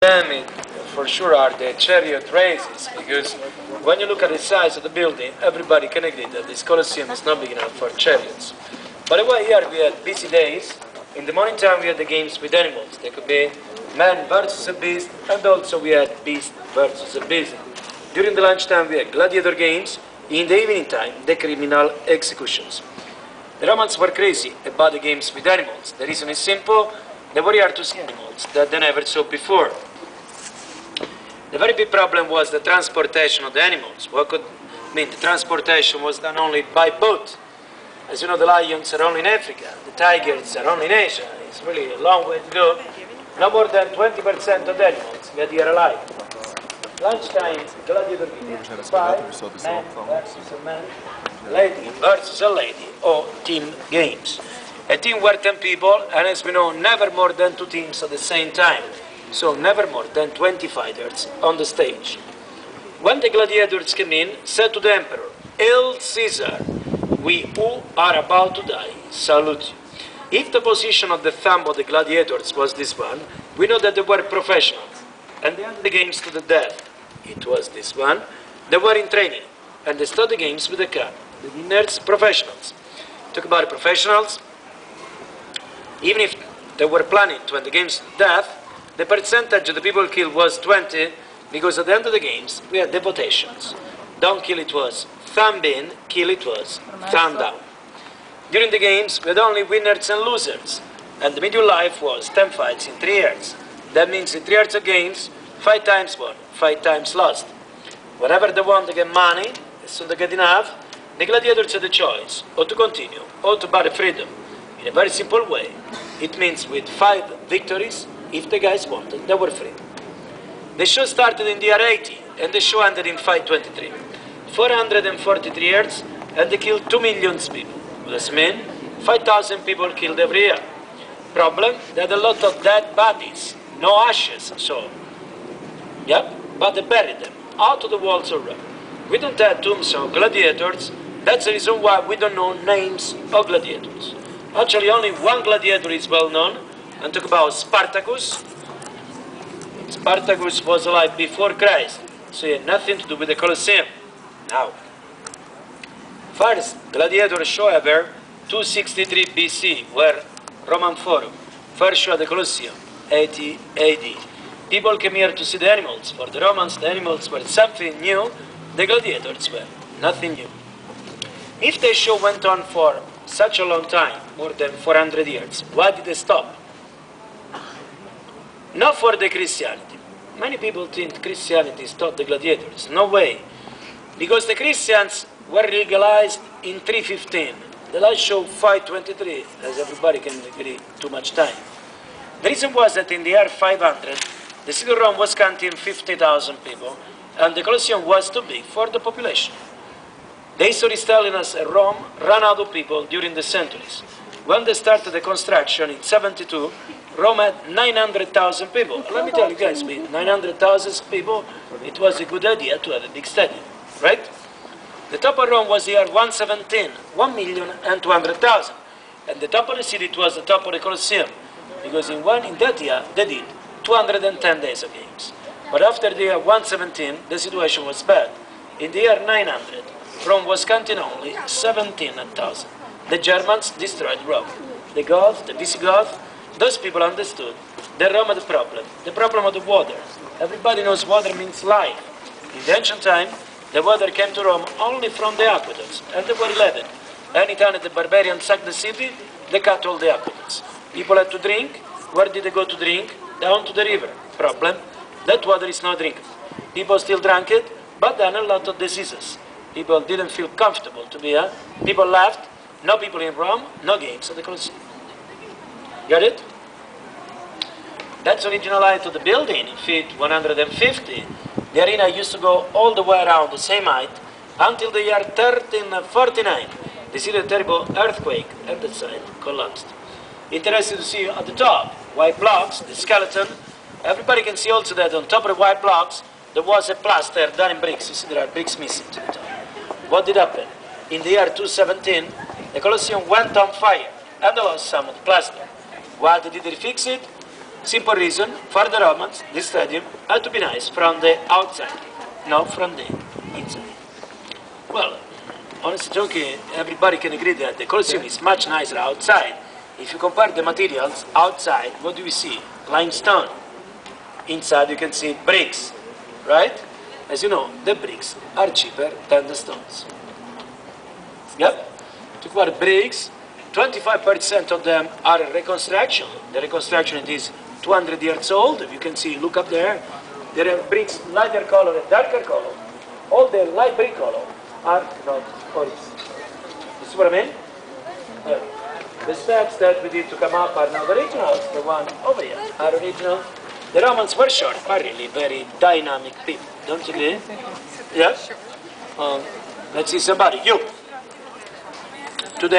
them for sure are the chariot races, because when you look at the size of the building, everybody can agree that this Colosseum is not big enough for chariots. By the way, here we had busy days. In the morning time we had the games with animals. They could be man versus a beast, and also we had beast versus a beast. During the lunchtime we had gladiator games. In the evening time, the criminal executions. The Romans were crazy about the games with animals. The reason is simple. They were here to see animals that they never saw before. The very big problem was the transportation of the animals. The transportation was done only by boat. As you know, the lions are only in Africa, the tigers are only in Asia. It's really a long way to go. No more than 20% of the animals get here alive. Lunchtime, gladiator games, man versus a man, lady versus a lady, or team games. A team were 10 people, and as we know, never more than 2 teams at the same time. So never more than 20 fighters on the stage. When the gladiators came in, said to the emperor, "Hail Caesar, we who are about to die salute you." If the position of the thumb of the gladiators was this one, we know that they were professionals, and they had the games to the death. It was this one. They were in training, and they started the games with a cup. The winners, professionals. Talk about professionals. Even if they were planning to end the games to death, the percentage of the people killed was 20, because at the end of the games, we had the votations. Don't kill it was thumb in, kill it was thumb down. During the games, we had only winners and losers, and the median life was 10 fights in 3 years. That means in 3 years of games, 5 times won, 5 times lost. Whatever they want, they get money. As soon as they get enough, the gladiators had the choice, or to continue, or to buy freedom. In a very simple way, it means with 5 victories, if the guys wanted, they were free. The show started in the year 80, and the show ended in 523. 443 years, and they killed 2 million people. What does it mean? 5,000 people killed every year. Problem, they had a lot of dead bodies, no ashes, so, but they buried them out of the walls of Rome. We don't have tombs of gladiators. That's the reason why we don't know names of gladiators. Actually, only one gladiator is well known, and talk about Spartacus. Spartacus was alive before Christ, so he had nothing to do with the Colosseum. Now, first gladiator show ever, 263 BC, where Roman Forum, first show at the Colosseum, 80 AD. People came here to see the animals. For the Romans, the animals were something new, the gladiators were nothing new. If the show went on for such a long time, more than 400 years, why did they stop? Not for the Christianity. Many people think Christianity stopped the gladiators. No way. Because the Christians were legalized in 315. The last show 523, as everybody can agree, too much time. The reason was that in the year 500, the city of Rome was counting 50,000 people, and the Colosseum was too big for the population. The history is telling us that Rome ran out of people during the centuries. When they started the construction in 72, Rome had 900,000 people. Let me tell you guys, with 900,000 people, it was a good idea to have a big stadium, right? The top of Rome was the year 117, 1,200,000. And the top of the city, it was the top of the Colosseum, because in that year, they did 210 days of games. But after the year 117, the situation was bad. In the year 900, Rome was counting only 17,000. The Germans destroyed Rome. The Goths, the Visigoths, those people understood that Rome had a the problem of the water. Everybody knows water means life. In the ancient time, the water came to Rome only from the aqueducts, and there were 11. Anytime the barbarians sacked the city, they cut all the aqueducts. People had to drink. Where did they go to drink? Down to the river. Problem, that water is not drinkable. People still drank it, but then a lot of diseases. People didn't feel comfortable to be here. People left. No people in Rome, no games at the Colosseum. Got it? That's the original height of the building, in feet 150. The arena used to go all the way around the same height until the year 1349. The city had a terrible earthquake at the site collapsed. Interesting to see at the top, white blocks, the skeleton. Everybody can see also that on top of the white blocks, there was a plaster done in bricks. You see there are bricks missing to the top. What did happen? In the year 217, the Colosseum went on fire and they lost some of the plaster. Why did they fix it? Simple reason, for the Romans, this stadium had to be nice from the outside, not from the inside. Well, honestly talking, everybody can agree that the Colosseum is much nicer outside. If you compare the materials outside, what do we see? Limestone. Inside you can see bricks, right? As you know, the bricks are cheaper than the stones. Yep. Talk about bricks, 25% of them are reconstruction. The reconstruction is 200 years old. You can see, look up there. There are bricks, lighter color and darker color. All the light brick color are not original. You see what I mean? The steps that we did to come up are not originals. The one over here are original. The Romans were short, are really very dynamic people. Don't you agree? Yeah? Let's see somebody. You. Today.